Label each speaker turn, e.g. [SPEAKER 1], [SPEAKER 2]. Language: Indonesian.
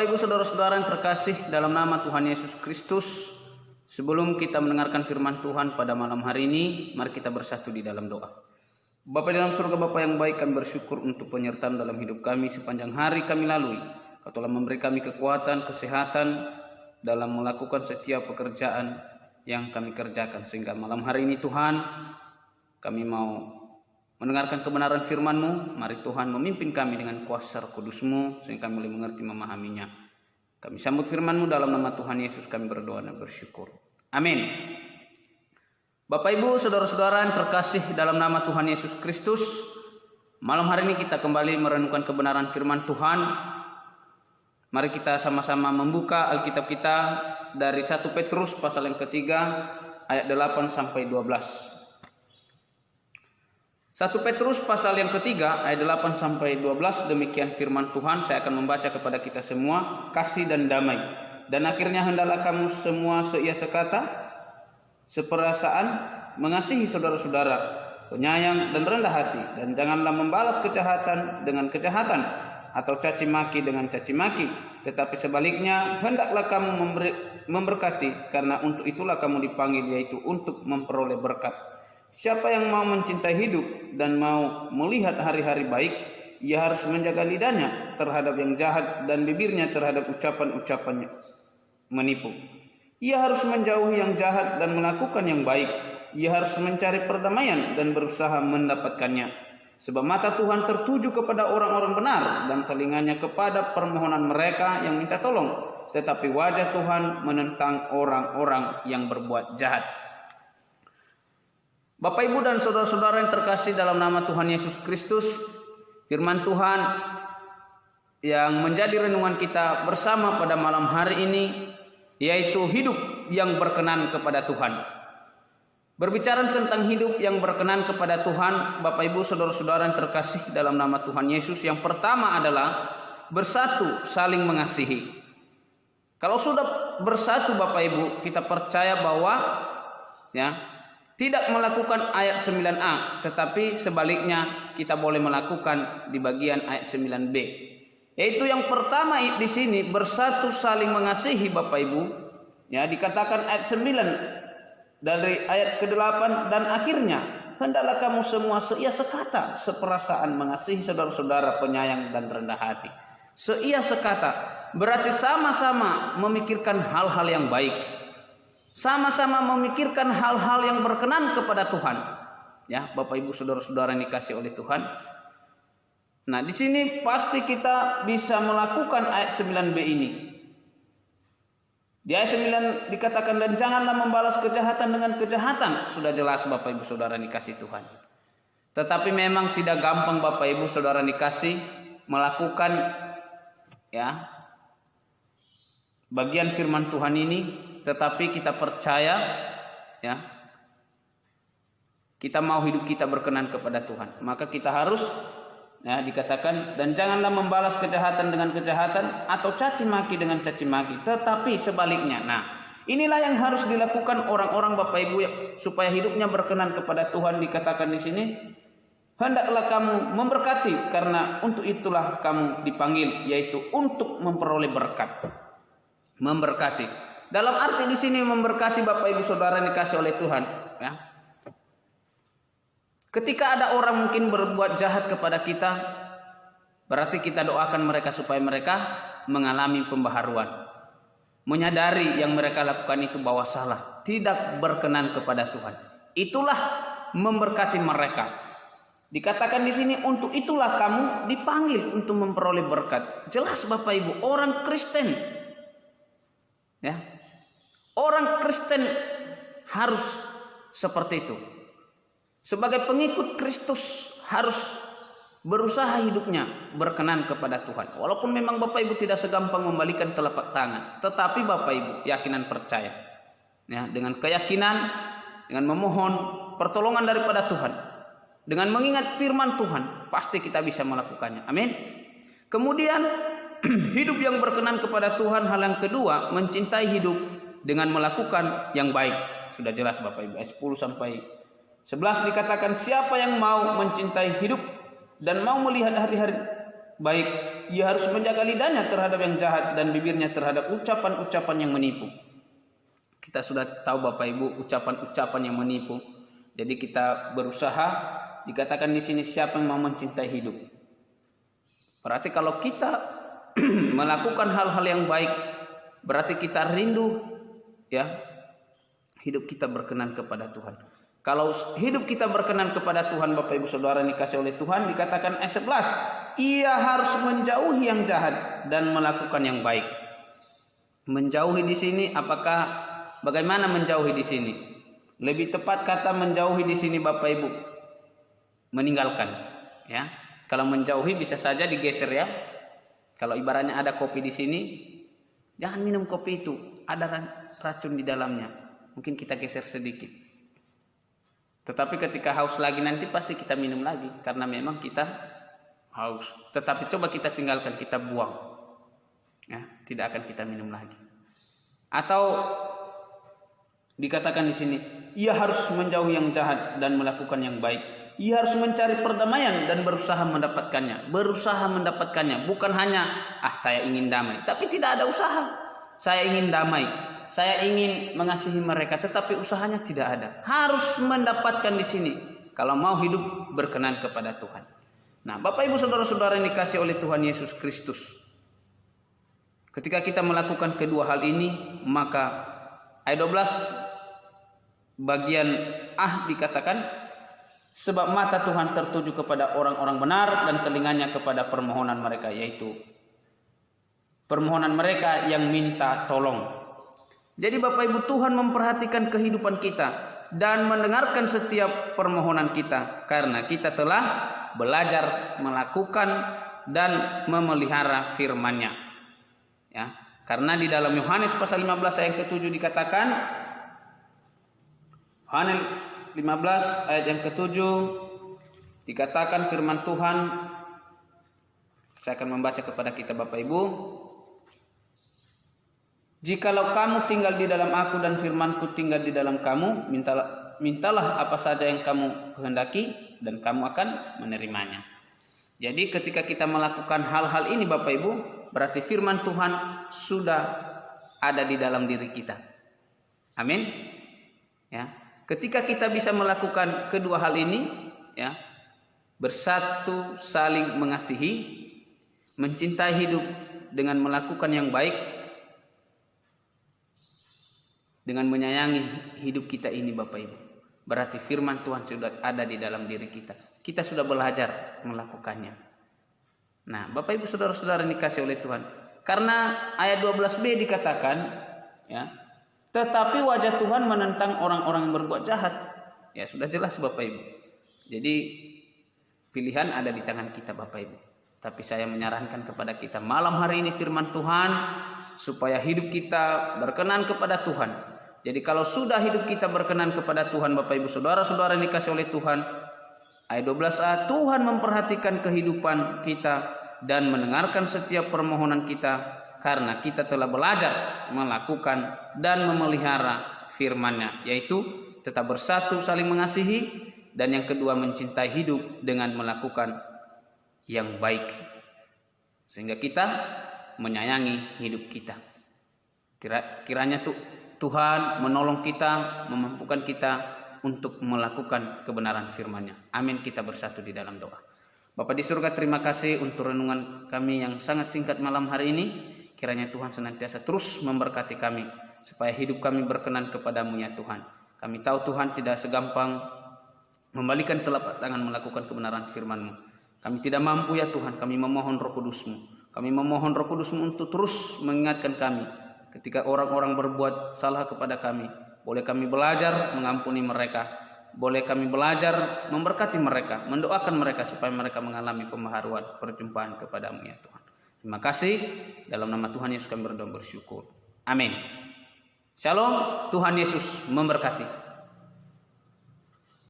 [SPEAKER 1] Bapak Ibu Saudara-saudara yang terkasih dalam nama Tuhan Yesus Kristus, sebelum kita mendengarkan firman Tuhan pada malam hari ini, mari kita bersatu di dalam doa. Bapa dalam surga, Bapa yang baik, kami bersyukur untuk penyertaan dalam hidup kami sepanjang hari kami lalui. Kau telah memberi kami kekuatan, kesehatan dalam melakukan setiap pekerjaan yang kami kerjakan. Sehingga malam hari ini Tuhan, kami mau mendengarkan kebenaran firman-Mu. Mari Tuhan memimpin kami dengan kuasa Kudus-Mu sehingga kami boleh mengerti memahaminya. Kami sambut firman-Mu dalam nama Tuhan Yesus kami berdoa dan bersyukur. Amin. Bapak Ibu Saudara-saudara yang terkasih dalam nama Tuhan Yesus Kristus, malam hari ini kita kembali merenungkan kebenaran firman Tuhan. Mari kita sama-sama membuka Alkitab kita dari 1 Petrus pasal yang ketiga ayat 8 sampai 12. 1 Petrus pasal yang ketiga ayat 8 sampai 12, demikian firman Tuhan. Saya akan membaca kepada kita semua. Kasih dan damai, dan akhirnya hendaklah kamu semua seia sekata, seperasaan, mengasihi saudara-saudara, penyayang dan rendah hati, dan janganlah membalas kejahatan dengan kejahatan atau caci maki dengan caci maki, tetapi sebaliknya hendaklah kamu memberkati, karena untuk itulah kamu dipanggil, yaitu untuk memperoleh berkat. Siapa yang mau mencintai hidup dan mau melihat hari-hari baik, ia harus menjaga lidahnya terhadap yang jahat dan bibirnya terhadap ucapan-ucapan menipu. Ia harus menjauhi yang jahat dan melakukan yang baik. Ia harus mencari perdamaian dan berusaha mendapatkannya. Sebab mata Tuhan tertuju kepada orang-orang benar dan telinganya kepada permohonan mereka yang minta tolong. Tetapi wajah Tuhan menentang orang-orang yang berbuat jahat. Bapak Ibu dan saudara-saudara yang terkasih dalam nama Tuhan Yesus Kristus, firman Tuhan yang menjadi renungan kita bersama pada malam hari ini, yaitu hidup yang berkenan kepada Tuhan. Berbicara tentang hidup yang berkenan kepada Tuhan, Bapak Ibu saudara-saudara yang terkasih dalam nama Tuhan Yesus, yang pertama adalah bersatu saling mengasihi. Kalau sudah bersatu Bapak Ibu, kita percaya bahwa tidak melakukan ayat 9a, tetapi sebaliknya kita boleh melakukan di bagian ayat 9b. Yaitu yang pertama di sini bersatu saling mengasihi Bapak Ibu. Ya, dikatakan ayat 9 dari ayat ke-8, dan akhirnya hendaklah kamu semua seia sekata, seperasaan, mengasihi saudara-saudara, penyayang dan rendah hati. Seia sekata berarti sama-sama memikirkan hal-hal yang baik. Sama-sama memikirkan hal-hal yang berkenan kepada Tuhan. Ya, Bapak Ibu saudara-saudara yang dikasih oleh Tuhan. Nah, di sini pasti kita bisa melakukan ayat 9b ini. Di ayat 9 dikatakan, dan janganlah membalas kejahatan dengan kejahatan. Sudah jelas Bapak Ibu saudara yang dikasih Tuhan. Tetapi memang tidak gampang Bapak Ibu saudara yang dikasih melakukan bagian firman Tuhan ini. Tetapi kita percaya, kita mau hidup kita berkenan kepada Tuhan, maka kita harus dikatakan, dan janganlah membalas kejahatan dengan kejahatan atau caci maki dengan caci maki, tetapi sebaliknya. Nah, inilah yang harus dilakukan orang-orang Bapak Ibu supaya hidupnya berkenan kepada Tuhan. Dikatakan di sini, hendaklah kamu memberkati, karena untuk itulah kamu dipanggil, yaitu untuk memperoleh berkat. Memberkati. Dalam arti di sini memberkati Bapak Ibu saudara yang dikasih oleh Tuhan. Ya. Ketika ada orang mungkin berbuat jahat kepada kita, berarti kita doakan mereka supaya mereka mengalami pembaharuan. Menyadari yang mereka lakukan itu bahwa salah, tidak berkenan kepada Tuhan. Itulah memberkati mereka. Dikatakan di sini, untuk itulah kamu dipanggil untuk memperoleh berkat. Jelas Bapak Ibu, orang Kristen, orang Kristen harus seperti itu. Sebagai pengikut Kristus harus berusaha hidupnya berkenan kepada Tuhan. Walaupun memang Bapak Ibu tidak segampang membalikan telapak tangan, tetapi Bapak Ibu yakinan percaya. Dengan keyakinan, dengan memohon pertolongan daripada Tuhan, dengan mengingat firman Tuhan, pasti kita bisa melakukannya. Amin. Kemudian hidup yang berkenan kepada Tuhan, hal yang kedua, mencintai hidup dengan melakukan yang baik. Sudah jelas Bapak Ibu, ayat 10 sampai 11 dikatakan, siapa yang mau mencintai hidup dan mau melihat hari-hari baik, ia harus menjaga lidahnya terhadap yang jahat dan bibirnya terhadap ucapan-ucapan yang menipu. Kita sudah tahu Bapak Ibu ucapan-ucapan yang menipu. Jadi kita berusaha, dikatakan di sini siapa yang mau mencintai hidup. Berarti kalau kita melakukan hal-hal yang baik, berarti kita rindu ya hidup kita berkenan kepada Tuhan. Kalau hidup kita berkenan kepada Tuhan, Bapak Ibu Saudara dikasih oleh Tuhan, dikatakan ayat 11, ia harus menjauhi yang jahat dan melakukan yang baik. Menjauhi di sini bagaimana menjauhi di sini? Lebih tepat kata menjauhi di sini Bapak Ibu, meninggalkan ya. Kalau menjauhi bisa saja digeser ya. Kalau ibaratnya ada kopi di sini, jangan minum kopi itu, ada racun di dalamnya. Mungkin kita geser sedikit. Tetapi ketika haus lagi nanti pasti kita minum lagi karena memang kita haus. Tetapi coba kita tinggalkan, kita buang. Ya, tidak akan kita minum lagi. Atau dikatakan di sini, ia harus menjauhi yang jahat dan melakukan yang baik. Ia harus mencari perdamaian dan berusaha mendapatkannya. Berusaha mendapatkannya, bukan hanya saya ingin damai, tapi tidak ada usaha. Saya ingin damai, saya ingin mengasihi mereka, tetapi usahanya tidak ada. Harus mendapatkan di sini kalau mau hidup berkenan kepada Tuhan. Nah, Bapak Ibu Saudara-saudara yang dikasihi oleh Tuhan Yesus Kristus, ketika kita melakukan kedua hal ini, maka ayat 12 bagian dikatakan, sebab mata Tuhan tertuju kepada orang-orang benar dan telinganya kepada permohonan mereka, yaitu permohonan mereka yang minta tolong. Jadi Bapak Ibu, Tuhan memperhatikan kehidupan kita dan mendengarkan setiap permohonan kita karena kita telah belajar melakukan dan memelihara firman-Nya. Ya, karena di dalam Yohanes pasal 15 ayat ke-7 dikatakan, Yohanes 15 ayat yang ke-7 dikatakan firman Tuhan, saya akan membaca kepada kita Bapak Ibu. Jikalau kamu tinggal di dalam aku dan firmanku tinggal di dalam kamu, mintalah apa saja yang kamu kehendaki dan kamu akan menerimanya. Jadi ketika kita melakukan hal-hal ini Bapak Ibu, berarti firman Tuhan sudah ada di dalam diri kita. Amin. Ya. Ketika kita bisa melakukan kedua hal ini, ya, bersatu, saling mengasihi, mencintai hidup dengan melakukan yang baik, dengan menyayangi hidup kita ini Bapak Ibu, berarti firman Tuhan sudah ada di dalam diri kita. Kita sudah belajar melakukannya. Nah, Bapak Ibu Saudara-saudara yang dikasihi oleh Tuhan, karena ayat 12b dikatakan, ya, tetapi wajah Tuhan menentang orang-orang yang berbuat jahat. Ya sudah jelas Bapak Ibu. Jadi pilihan ada di tangan kita Bapak Ibu. Tapi saya menyarankan kepada kita malam hari ini firman Tuhan, supaya hidup kita berkenan kepada Tuhan. Jadi kalau sudah hidup kita berkenan kepada Tuhan Bapak Ibu Saudara-saudara yang dikasihi oleh Tuhan, ayat 12a, Tuhan memperhatikan kehidupan kita dan mendengarkan setiap permohonan kita, karena kita telah belajar melakukan dan memelihara firman-Nya, yaitu tetap bersatu saling mengasihi, dan yang kedua mencintai hidup dengan melakukan yang baik, sehingga kita menyayangi hidup kita. Kiranya Tuhan menolong kita, memampukan kita untuk melakukan kebenaran firman-Nya. Amin. Kita bersatu di dalam doa. Bapa di surga, terima kasih untuk renungan kami yang sangat singkat malam hari ini. Kiranya Tuhan senantiasa terus memberkati kami, supaya hidup kami berkenan kepadamu ya Tuhan. Kami tahu Tuhan tidak segampang membalikan telapak tangan melakukan kebenaran firman-Mu. Kami tidak mampu ya Tuhan, kami memohon Roh Kudus-Mu. Kami memohon Roh Kudus-Mu untuk terus mengingatkan kami. Ketika orang-orang berbuat salah kepada kami, boleh kami belajar mengampuni mereka. Boleh kami belajar memberkati mereka, mendoakan mereka supaya mereka mengalami pembaharuan perjumpaan kepadamu ya Tuhan. Terima kasih, dalam nama Tuhan Yesus kami berdoa bersyukur. Amin. Shalom, Tuhan Yesus memberkati.